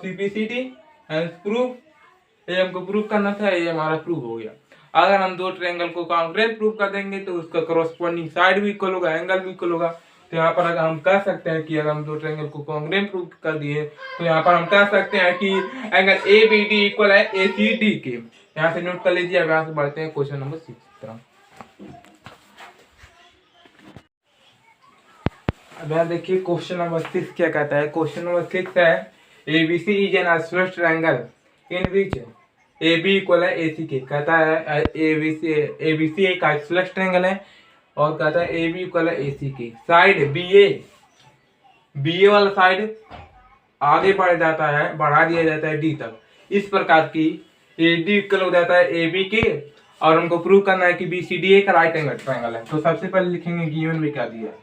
CPCT and proof. ये हमको प्रूफ करना था, ये हमारा प्रूफ हो गया। अगर हम दो ट्रायंगल को कॉन्ग्रुएंट प्रूफ कर देंगे तो उसका कॉरस्पॉन्डिंग साइड भी इक्वल होगा, एंगल भी इक्वल होगा। तो यहाँ पर अगर हम कह सकते हैं कि अगर हम दो ट्रायंगल को कॉन्ग्रुएंट प्रूफ कर दिए तो यहाँ पर हम कह सकते हैं कि angle A B D equal है ए सी डी के। यहाँ से नोट कर लीजिए। अब यहाँ से बढ़ते हैं क्वेश्चन नंबर 6 की तरफ। अब यहाँ देखिए क्वेश्चन नंबर 6 क्या कहता है। क्वेश्चन नंबर 6 है ABC is an isosceles triangle in which AB equal है AC के। कहता है ABC एक आइसोसेलेस ट्रायंगल है और कहता है AB इक्वल है AC के। साइड BA वाला साइड आगे बढ़ा दिया जाता है D तक। इस प्रकार की AD इक्वल हो जाता है AB के, और हमको प्रूव करना है कि BCD एक राइट एंगल ट्रायंगल है। तो सबसे पहले लिखेंगे गिवन में क्या दिया है।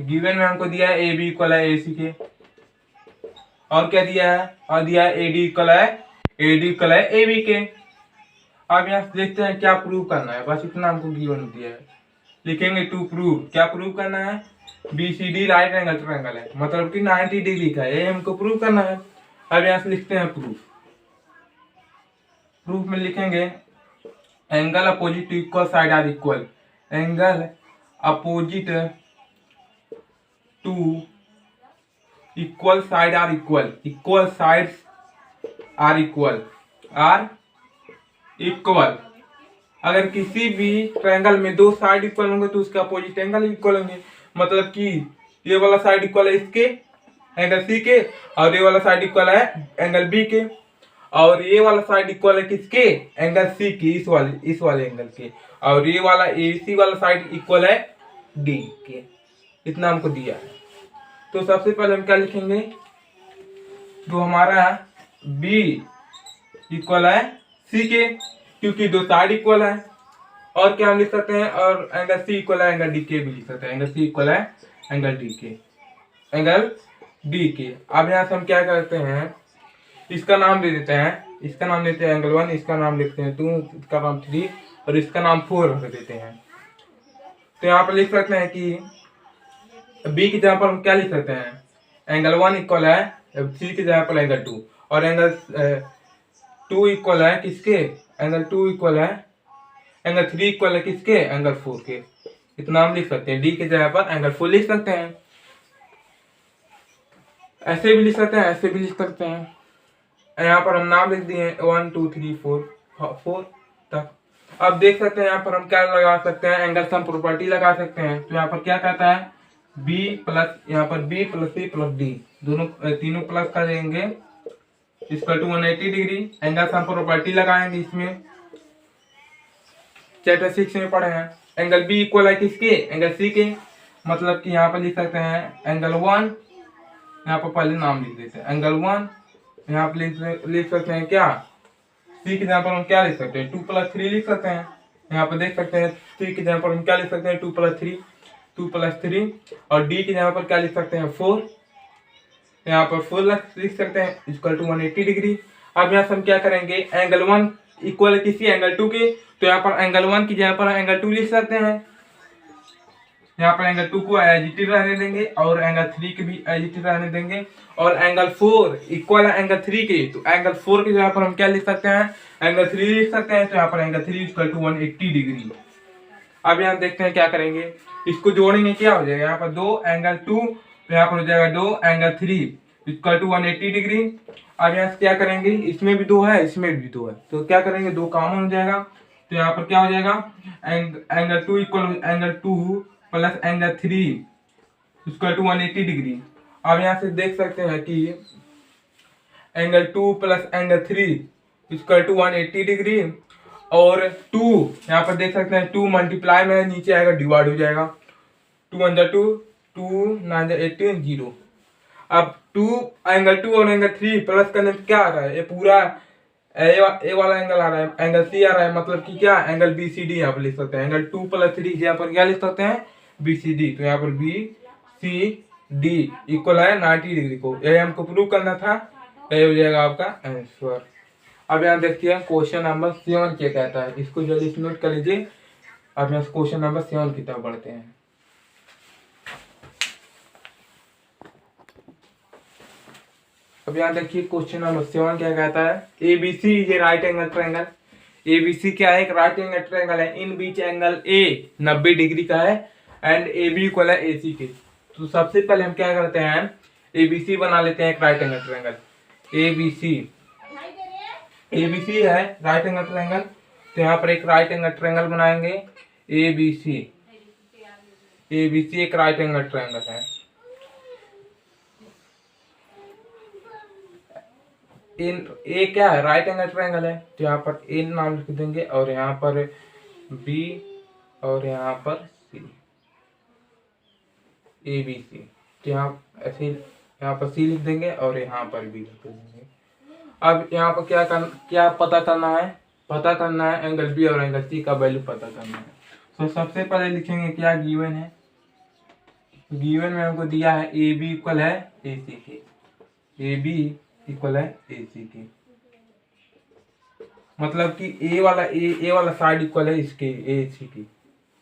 गिवन में हमको दिया है AB इक्वल है AC के, और क्या दिया है? और दिया है AD इक्वल है AB के। अब यहाँ से देखते हैं क्या प्रूव करना है, बस इतना हमको गिवन दिया है। लिखेंगे टू प्रूव, क्या प्रूव करना है? BCD राइट एंगल ट्रायंगल है, मतलब कि 90 डिग्री का है, ये हमको प्रूव करना है। अब यहाँ से लिखते हैं प्रूफ में लिखेंगे angle opposite to equal side are equal. Angle opposite to equal side are equal sides are equal. अगर किसी भी ट्रायंगल में दो साइड इक्वल होंगे तो उसके अपोजिट एंगल इक्वल होंगे, मतलब कि ये वाला साइड इक्वल है इसके एंगल सी के, और ये वाला साइड इक्वल है एंगल बी के, और ये वाला साइड इक्वल है किसके? एंगल सी की, इस वाले एंगल के, और ये वाला AC वाला साइड इक्वल है D के। इतना हमको दिया है। तो सबसे पहले हम क्या लिखेंगे? जो हमारा B इक्वल है C के, क्योंकि दो साइड इक्वल है। और क्या हम लिख सकते हैं? और एंगल C इक्वल है एंगल D के भी लिख सकते हैं। एंगल C इक्वल है एंगल D के। अब यहाँ से हम क्या करते हैं? इसका नाम दे देते हैं, इसका नाम देते हैं एंगल 1, इसका नाम लिखते हैं 2, इसका नाम 3 और इसका नाम 4 रख देते हैं। तो यहाँ पर लिख सकते हैं कि B की जगह पर हम क्या लिख सकते हैं? एंगल 1 इक्वल है C की जगह पर एंगल 2, और एंगल 2 इक्वल है किसके? एंगल 2 इक्वल है एंगल 3 इक्वल है किसके? एंगल 4 के। इतना हम लिख सकते हैं। डी की जगह पर एंगल 4 लिख सकते हैं, ऐसे भी लिख सकते हैं, ऐसे भी लिख सकते हैं। यहाँ पर हम नाम लिख दिए 1 2 3 4 तक। अब देख सकते हैं यहाँ पर हम क्या लगा सकते हैं, एंगल सम प्रॉपर्टी लगा सकते हैं। तो यहाँ पर क्या कहता है, b प्लस, यहाँ पर b plus c plus d, दोनों तीनों प्लस कर देंगे equal to 180 degree. Angle sum property लगाएंगे इसमें, चैप्टर 6 में पढ़े हैं। एंगल b इक्वल है किसके, एंगल c के। मतलब कि यहाँ पर लिख सकते हैं एंगल 1, यहाँ पर पहले नाम लिख देते हैं एंगल 1। यहाँ पर लिख सकते हैं क्या, सी की जगह पर हम क्या लिख सकते हैं 2 प्लस 3 लिख सकते हैं। यहाँ पर देख सकते हैं सी की जगह पर हम क्या लिख सकते हैं 2 प्लस 3, और डी की जगह पर क्या लिख सकते हैं 4। यहाँ पर 4 लिख सकते हैं इक्वल टू 180 डिग्री। अब यहाँ से हम क्या करेंगे, एंगल 1 इक्वल किसी एंगल 2 के, तो यहाँ पर एंगल 1 की जगह पर एंगल 2 लिख सकते हैं। यहाँ पर एंगल 2 को एजिटिव रहने देंगे और एंगल 3 के भी एजिटिव रहने देंगे। और एंगल 4 इक्वल है एंगल 3 के, तो एंगल 4 की जगह पर हम क्या लिख सकते हैं, एंगल 3 लिख सकते हैं। तो यहाँ पर एंगल 3 इक्वल टू 180 डिग्री। अब यहाँ देखते हैं क्या करेंगे, इसको जोड़ेंगे, क्या हो जाएगा, यहाँ पर 2 एंगल 2, तो यहाँ पर हो जाएगा 2 एंगल 3 इक्वल टू 180 डिग्री। अब यहाँ से क्या करेंगे, इसमें भी 2 है, इसमें भी 2 है, तो क्या करेंगे 2 कॉमन हो जाएगा। तो यहाँ पर क्या हो जाएगा, angle 2 equal angle 2 plus angle 3 equal to 180 degree. अब यहाँ से देख सकते हैं कि angle 2 plus angle 3 equal to 180 degree, और 2 यहाँ पर देख सकते हैं 2 मल्टीप्लाई में नीचे आएगा, डिवाइड हो जाएगा। 2 1 2 2 9 18 0। अब 2 एंगल 2 और एंगल 3 प्लस करने में क्या आ रहा है, ये पूरा ए वाला एंगल आ रहा है, एंगल सी आ रहा है, मतलब कि क्या, एंगल बी सी डी यहाँ पर लिख सकते हैं। एंगल 2 प्लस 3 यहाँ पर क्या लिख सकते हैं, बी सी डी। तो यहाँ पर बी सी डी इक्वल है 90 डिग्री को, ये हमको प्रूव करना था, ये हो जाएगा आपका आंसर। अब यहाँ देखिए क्वेश्चन नंबर 7 क्या कहता है, इसको जल्दी नोट कर लीजिए। अब यहाँ क्वेश्चन नंबर 7 की तरफ बढ़ते हैं। अब यहाँ देखिए क्वेश्चन नंबर 7 क्या कहता है, ABC is a right angle triangle. ABC क्या है, एक राइट एंगल ट्रायंगल है, in beach angle A 90 degree का है एंड ए बी इक्वल है ए सी के। तो सबसे पहले हम क्या करते हैं, एबीसी बना लेते हैं एक राइट एंगल ट्रायंगल। एबीसी है राइट एंगल ट्रायंगल, तो यहाँ पर एक राइट एंगल ट्रायंगल बनाएंगे एबीसी। एबीसी एक राइट एंगल ट्रायंगल है। इन ए क्या है, राइट एंगल ट्रायंगल है, तो यहाँ पर ए नाम लिख देंगे और यहाँ पर बी और यहाँ पर सी, ए बी सी। तो यहाँ ऐसे यहाँ पर सी लिख देंगे और यहाँ पर बी लिख देंगे। अब यहाँ पर क्या पता करना है एंगल बी और एंगल सी का वैल्यू पता करना है। तो सबसे पहले लिखेंगे क्या गिवन है, गिवन में हमको दिया है ए बी इक्वल है ए सी के, ए बी इक्वल है ए सी के, मतलब कि ए वाला साइड इक्वल है इसके ए सी की,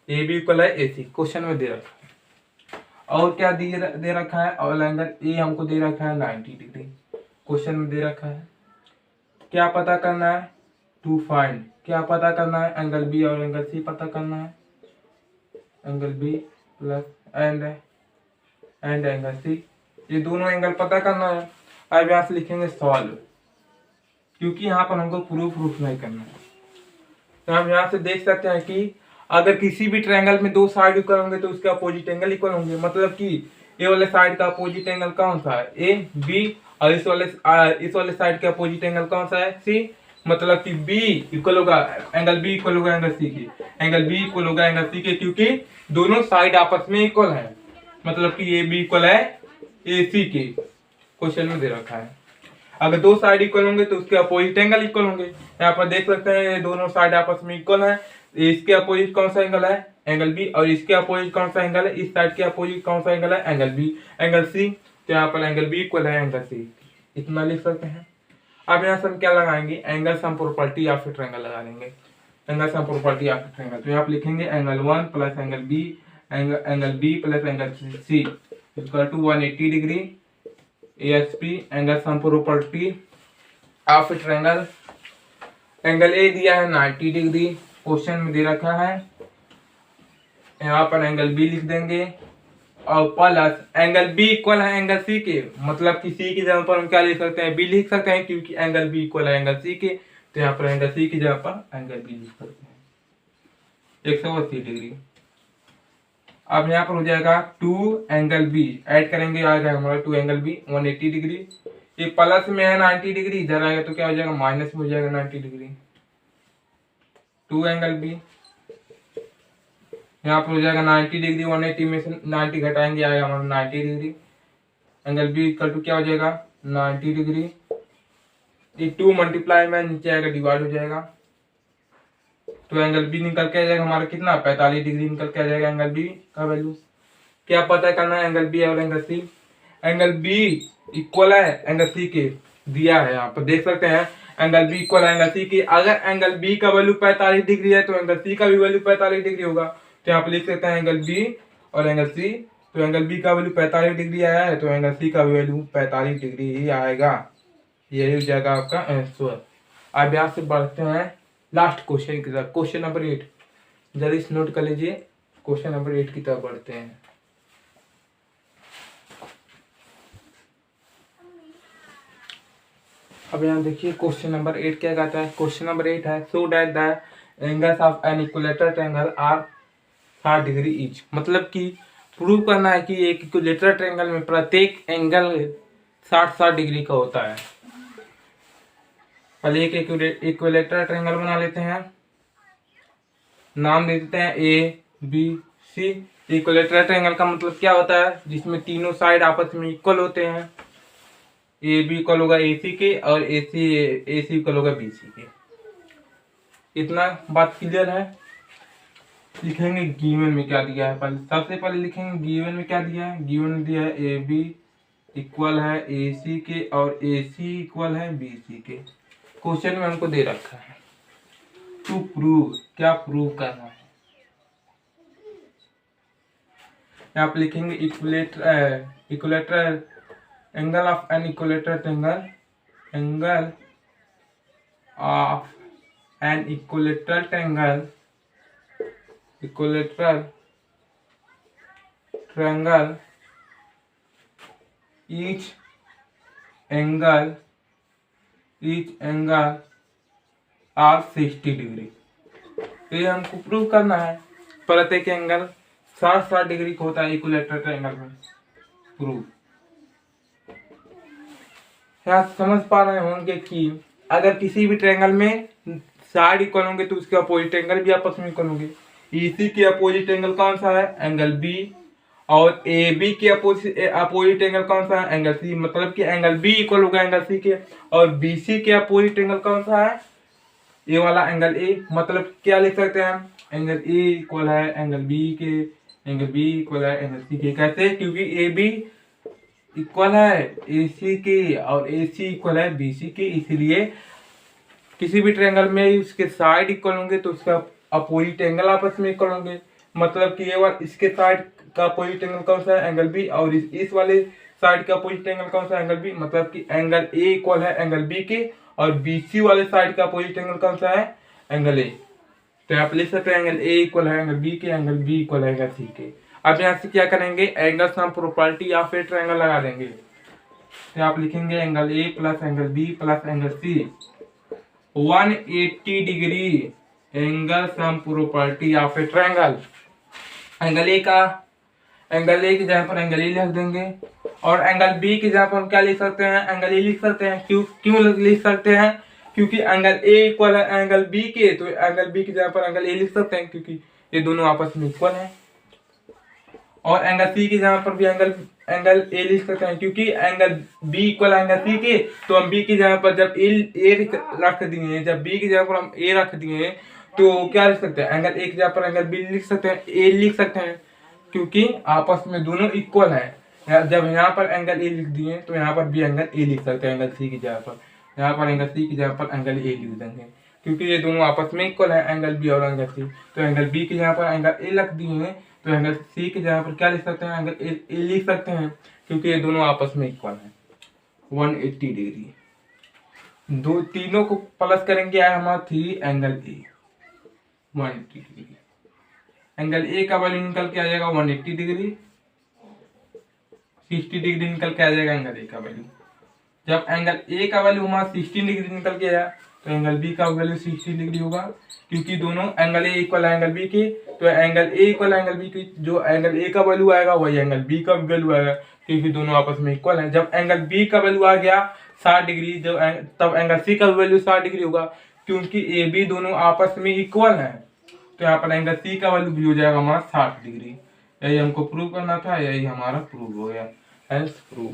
ए बी इक्वल है ए सी, क्वेश्चन में दे रखा है। और क्या दे रखा है, और एंगल ए हमको दे रखा है 90 डिग्री, क्वेश्चन में दे रखा है। क्या पता करना है, टू फाइंड, क्या पता करना है, एंगल बी और एंगल सी पता करना है, angle B plus and angle C, ये दोनों एंगल पता करना है। अब यहाँ से लिखेंगे सॉल्व, क्योंकि यहाँ पर हमको प्रूफ नहीं करना है। तो हम यहाँ से देख सकते हैं कि अगर किसी भी ट्रायंगल में 2 साइड इक्वल होंगे तो उसके अपोजिट एंगल इक्वल होंगे, मतलब कि ए वाले साइड का अपोजिट एंगल कौन सा है, ए बी, और इस वाले साइड का अपोजिट एंगल कौन सा है, सी, मतलब कि बी इक्वल होगा एंगल बी इक्वल होगा एंगल सी के, एंगल बी इक्वल होगा एंगल सी के, क्योंकि दोनों साइड आपस में इक्वल है, मतलब कि ए बी इक्वल है ए सी के, क्वेश्चन में दे रखा है। अगर 2 साइड इक्वल होंगे तो उसके अपोजिट एंगल इक्वल होंगे। यहाँ पर देख सकते हैं ये दोनों साइड आपस में इक्वल है, इसके अपोजिट कौन सा एंगल है, एंगल बी, और इसके अपोजिट कौन सा एंगल है, इस साइड के अपोजिट कौन सा एंगल है, एंगल बी, एंगल सी। तो यहाँ पर एंगल बी इक्वल है एंगल सी, इतना लिख सकते हैं। अब यहाँ से हम क्या लगाएंगे, एंगल सम प्रॉपर्टी या फिर ट्रायंगल लगा लेंगे, एंगल सम प्रॉपर्टी या फिर ट्रायंगल। तो यहाँ पर लिखेंगे angle 1 plus angle B, angle B plus angle C equal to 180 degree, ASP angle sum property of triangle. Angle A दिया है 90 डिग्री, क्वेश्चन में दे रखा है यहाँ पर एंगल बी लिख देंगे और प्लस एंगल बी इक्वल है एंगल सी के, मतलब कि सी की जगह पर हम क्या लिख सकते हैं, बी लिख सकते हैं, क्योंकि एंगल बी इक्वल है एंगल सी के। तो यहाँ पर एंगल सी की जगह पर एंगल बी लिख सकते हैं 180 डिग्री। अब यहाँ पर हो जाएगा 2 एंगल बी, ऐड करेंगे आएगा हमारा 2 एंगल बी 180 डिग्री। ये प्लस में है 90 डिग्री, इधर आएगा तो क्या हो जाएगा माइनस में हो जाएगा 90 डिग्री। 2 एंगल बी यहाँ पर हो जाएगा 90 डिग्री, 180 में से 90 घटाएंगे आएगा हमारा 90 degree. Angle B equal to क्या हो जाएगा 90 डिग्री। ये 2 मल्टीप्लाई में नीचे आएगा डिवाइड हो जाएगा, तो एंगल बी निकल के आ जाएगा हमारा कितना 45 डिग्री निकल के आ जाएगा एंगल बी का वैल्यू। क्या पता करना है एंगल बी और angle C. Angle B equal है एंगल सी के, दिया है यहाँ पर देख सकते हैं एंगल बी इक्वल है एंगल सी के। अगर एंगल बी का वैल्यू 45 डिग्री है तो एंगल सी का भी वैल्यू 45 डिग्री होगा। तो यहाँ पर लिख सकते हैं एंगल बी और एंगल सी। तो एंगल बी का वैल्यू 45 डिग्री आया है तो एंगल सी का वैल्यू 45 डिग्री ही आएगा। यही हो जाएगा आपका आंसर। अब यहाँ से बढ़ते हैं लास्ट क्वेश्चन की तरफ, क्वेश्चन नंबर 8। जल्दी से नोट कर लीजिए, क्वेश्चन नंबर 8 की तरफ बढ़ते हैं। अब यहाँ देखिए क्वेश्चन नंबर 8 क्या कहता है। क्वेश्चन नंबर 8 है so that the angles of an equilateral triangle are 60 degree each, मतलब कि प्रूव करना है कि एक इक्विलेटरल ट्रायंगल में प्रत्येक एंगल 60 डिग्री का होता है। पहले एक इक्विलेटरल ट्रायंगल बना लेते हैं, नाम दे देते हैं A B C. Equilateral triangle का मतलब क्या होता है, जिसमें तीनों साइड आपस में इक्वल होते हैं। ए बी इक्वल होगा ए सी के और ए सी इक्वल होगा बी सी के। इतना बात क्लियर है। लिखेंगे गिवन में क्या दिया है, पहले सबसे पहले लिखेंगे गिवन में क्या दिया है। गिवन में दिया है ए बी इक्वल है ए सी के और ए सी इक्वल है बी सी के। क्वेश्चन में हमको दे रखा है टू प्रूव, क्या प्रूव करना है। यहाँ पे लिखेंगे equilateral angle of an equilateral triangle, angle of an equilateral triangle, equilateral triangle each angle are 60 degree. ये हमको प्रूव करना है प्रत्येक एंगल 60 डिग्री का होता है इक्विलेटरल ट्रायंगल में। प्रूव यहाँ समझ पा रहे होंगे कि अगर किसी भी ट्रायंगल में साइड इक्वल होंगे तो उसके अपोजिट एंगल भी आपस में इक्वल होंगे। इसी के अपोजिट एंगल कौन सा है, एंगल बी, और ए बी के अपोजिट एंगल कौन सा है, एंगल सी। मतलब कि एंगल बी इक्वल होगा एंगल सी के, और बी सी के अपोजिट एंगल कौन सा है, ए वाला एंगल ए। मतलब क्या लिख सकते हैं हम, एंगल ए इक्वल है एंगल बी के, एंगल बी इक्वल है एंगल सी के। कैसे, क्योंकि ए बी इक्वल है ए सी के और ए सी इक्वल है बी सी के। इसलिए किसी भी ट्रायंगल में उसके साइड इक्वल होंगे तो उसका अपोजिट एंगल आपस में इक्वल होंगे। मतलब कि ये वाला इसके साइड का अपोजिट एंगल कौन सा है, एंगल बी, और इस वाले साइड का अपोजिट एंगल कौन सा है, एंगल बी। मतलब कि एंगल ए इक्वल है एंगल बी के और बी सी वाले साइड का अपोजिट एंगल कौन सा है, एंगल ए। तो आप लिख सकते हैं एंगल ए इक्वल है एंगल बी के, एंगल बी इक्वल है एंगल सी के। अब यहाँ से क्या करेंगे, एंगल सम प्रॉपर्टी या फिर ट्रायंगल लगा देंगे। तो आप लिखेंगे angle A plus angle B plus angle C 180 degree angle sum property या फिर ट्रायंगल। एंगल ए की जगह पर एंगल ए लिख देंगे, और एंगल बी की जगह पर हम क्या लिख सकते हैं, एंगल ए लिख सकते हैं। क्यों लिख सकते हैं, क्योंकि एंगल ए इक्वल है एंगल बी के, तो एंगल बी की जगह पर एंगल ए लिख सकते हैं क्योंकि ये दोनों आपस में इक्वल हैं। और एंगल सी की जगह पर भी एंगल ए लिख सकते हैं क्योंकि एंगल बी इक्वल है एंगल सी के। तो हम बी की जगह पर जब ए रख दिए, जब बी की जगह पर हम ए रख दिए तो क्या लिख सकते हैं, एंगल ए की जगह पर एंगल बी लिख सकते हैं, ए लिख सकते हैं, क्योंकि आपस में दोनों इक्वल है। जब यहाँ पर एंगल ए लिख दिए तो यहाँ पर भी एंगल ए लिख सकते हैं एंगल सी की जगह पर। यहाँ पर एंगल सी की जगह पर एंगल ए लिख देंगे क्योंकि ये दोनों आपस में इक्वल है, एंगल बी और एंगल सी। तो एंगल बी की जगह पर एंगल ए रख दिए हैं तो एंगल सी की जगह पर क्या लिख सकते हैं, एंगल ए लिख सकते हैं क्योंकि ये दोनों आपस में इक्वल है 180 डिग्री। तीनों को प्लस करेंगे हमारा 3 angle A 180 degree. Angle A का वैल्यू निकल के आ जाएगा 180 डिग्री, 60 डिग्री निकल के आ जाएगा एंगल ए का वैल्यू। जब एंगल ए का वैल्यू हमारा 60 डिग्री निकल के आया तो एंगल बी का वैल्यू 60 डिग्री होगा, क्योंकि दोनों एंगल ए इक्वल है एंगल बी के, तो एंगल ए इक्वल है एंगल बी की, जो एंगल ए का वैल्यू आएगा वही एंगल बी का वैल्यू आएगा, क्योंकि दोनों आपस में इक्वल है। जब एंगल बी का वैल्यू आ गया 60 डिग्री, तब एंगल सी का वैल्यू 60 डिग्री होगा, क्योंकि ए बी दोनों आपस में इक्वल है, तो यहाँ पर एंगल सी का वैल्यू भी हो जाएगा हमारा 60 डिग्री। यही हमको प्रूव करना था, यही हमारा प्रूव हो गया, हेल्स प्रूव।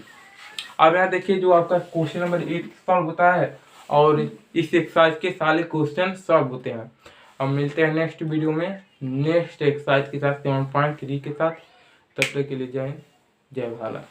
अब यहाँ देखिए जो आपका क्वेश्चन नंबर 8 सॉल्व होता है और इस एक्सरसाइज के सारे क्वेश्चन सॉल्व होते हैं। अब मिलते हैं नेक्स्ट वीडियो में नेक्स्ट एक्सरसाइज के साथ 7.3 के साथ। तब तक के लिए जय भारत।